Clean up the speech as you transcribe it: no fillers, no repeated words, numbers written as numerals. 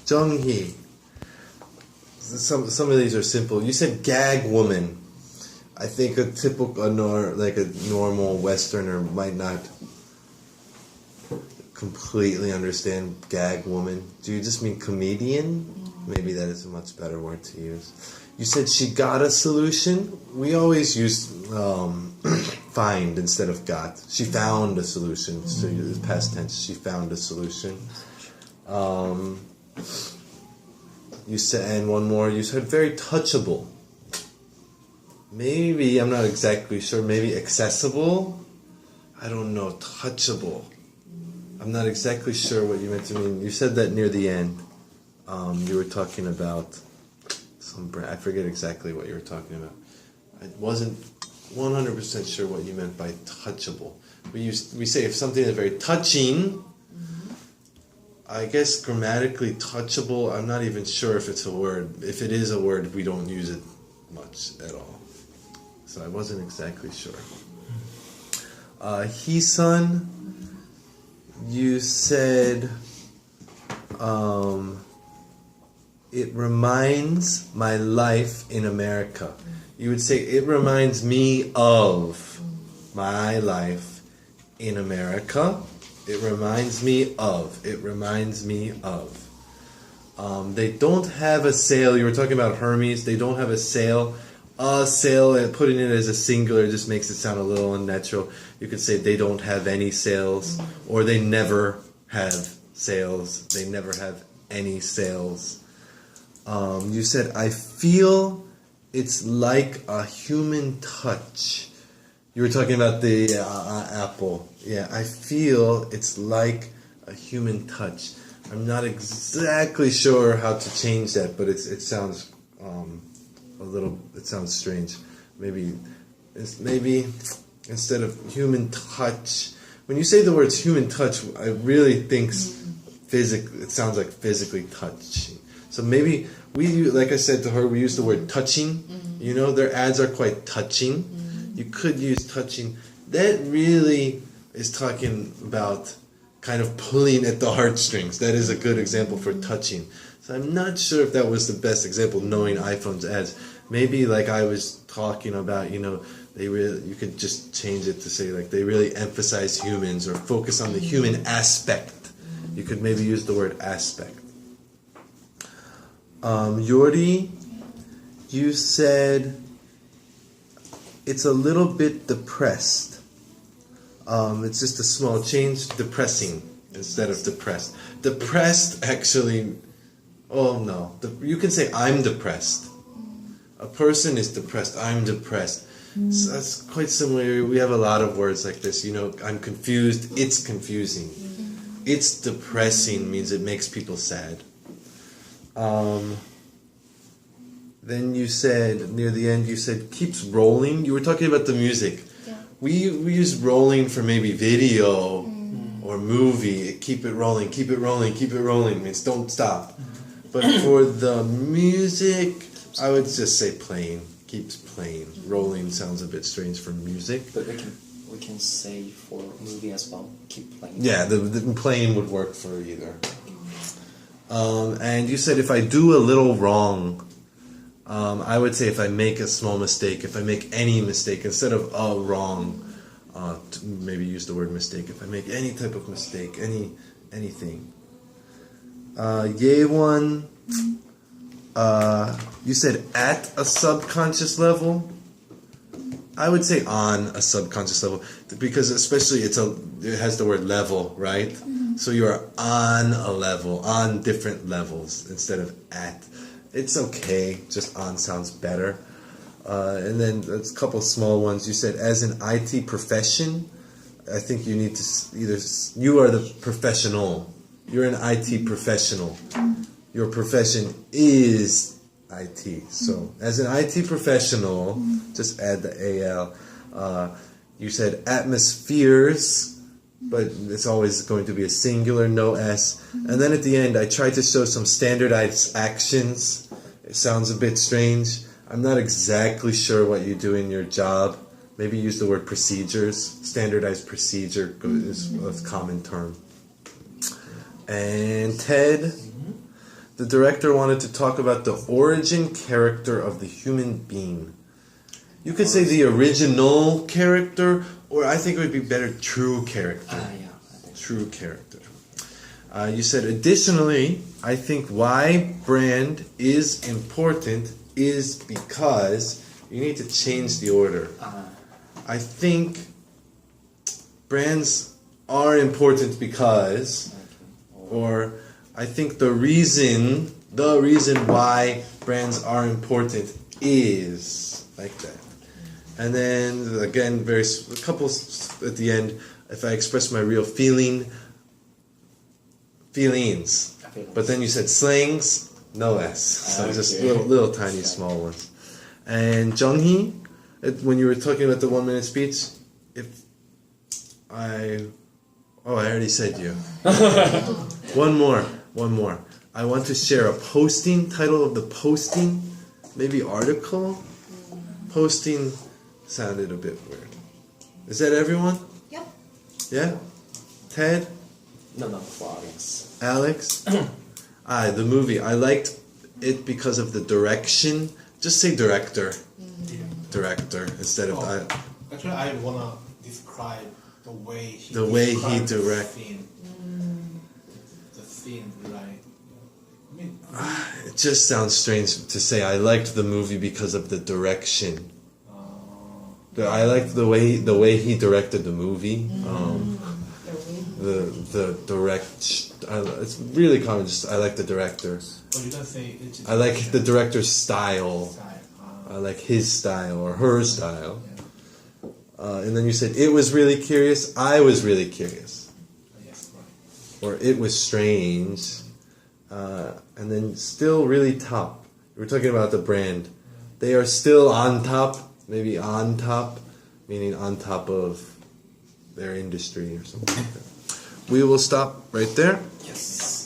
Jung-hee. Some of these are simple. You said gag woman. I think a typical, a normal Westerner might not completely understand gag woman. Do you just mean comedian? Maybe that is a much better word to use. You said she got a solution. We always use find instead of got. She found a solution. So it's past tense. She found a solution. You said, and one more. You said very touchable. Maybe, I'm not exactly sure. Maybe accessible. I don't know. Touchable. I'm not exactly sure what you meant to mean. You said that near the end. You were talking about some brand. I forget exactly what you were talking about. I wasn't 100% sure what you meant by touchable. We say if something is very touching, I guess grammatically touchable, I'm not even sure if it's a word. If it is a word, we don't use it much at all. So I wasn't exactly sure. He-sun, you said, it reminds my life in America. You would say, it reminds me of my life in America. It reminds me of. It reminds me of. They don't have a sale. You were talking about Hermes. They don't have a sale. A sale, and putting it as a singular just makes it sound a little unnatural. You could say they don't have any sales, or they never have sales. They never have any sales. You said, I feel it's like a human touch. You were talking about the apple. Yeah, I feel it's like a human touch. I'm not exactly sure how to change that, but it sounds it sounds strange. Maybe instead of human touch, when you say the words human touch, I really think it sounds like physically touching. So maybe like I said to her, we use the word touching. You know, their ads are quite touching. You could use touching. That really is talking about kind of pulling at the heartstrings. That is a good example for touching. So I'm not sure if that was the best example, knowing iPhone's ads. Maybe like I was talking about, you could just change it to say like they really emphasize humans or focus on the human aspect. You could maybe use the word aspect. Yori, you said it's a little bit depressed. It's just a small change, depressing instead of depressed. Depressed actually, you can say I'm depressed. A person is depressed, I'm depressed. So that's quite similar. We have a lot of words like this. I'm confused, it's confusing. It's depressing means it makes people sad. Then you said, near the end, you said keeps rolling. You were talking about the music. Yeah. We use rolling for maybe video or movie. Keep it rolling, keep it rolling, keep it rolling. Means don't stop. But for the music, I would just say playing. Keeps playing. Rolling sounds a bit strange for music. But we can say for movie as well. Keep playing. Yeah, the playing would work for either. And you said if I do a little wrong, I would say if I make a small mistake, if I make any mistake, instead of wrong, maybe use the word mistake. If I make any type of mistake, anything. Yeewon, you said at a subconscious level. I would say on a subconscious level, because especially it has the word level, right? So you are on a level, on different levels instead of at. It's okay, just on sounds better. And then a couple small ones. You said as an IT profession, I think you need to you are the professional. You're an IT professional. Your profession is IT. So as an IT professional, just add the AL. You said atmospheres, but it's always going to be a singular, no S. And then at the end, I tried to show some standardized actions. It sounds a bit strange. I'm not exactly sure what you do in your job. Maybe use the word procedures. Standardized procedure is a common term. And Ted, The director wanted to talk about the origin character of the human being. You could say the original character, or I think it would be better true character. Yeah. True character. You said, additionally, I think why brand is important is because you need to change the order. I think brands are important because, or I think the reason why brands are important is like that. And then again, a couple at the end. If I express my real feelings. But then you said slangs, no S. So just little tiny small ones. And Jung-hee, when you were talking about the 1 minute speech, I already said you. One more. I want to share a posting, title of the posting, maybe article. Posting sounded a bit weird. Is that everyone? Yep. Yeah? Ted? No, for Alex. Alex? The movie. I liked it because of the direction. Just say director. Director instead of... Actually, I want to describe the way he directs. The scene, right? I mean, It just sounds strange to say I liked the movie because of the direction. I liked the way he directed the movie. The direct. It's really common. Just I like the director. but you can say I like the director's style. I like his style or her style. And then you said it was really curious. I was really curious. Yes, right. Or it was strange. And then still really top. We were talking about the brand. They are still on top. Maybe on top, meaning on top of their industry or something like that. We will stop right there. Yes.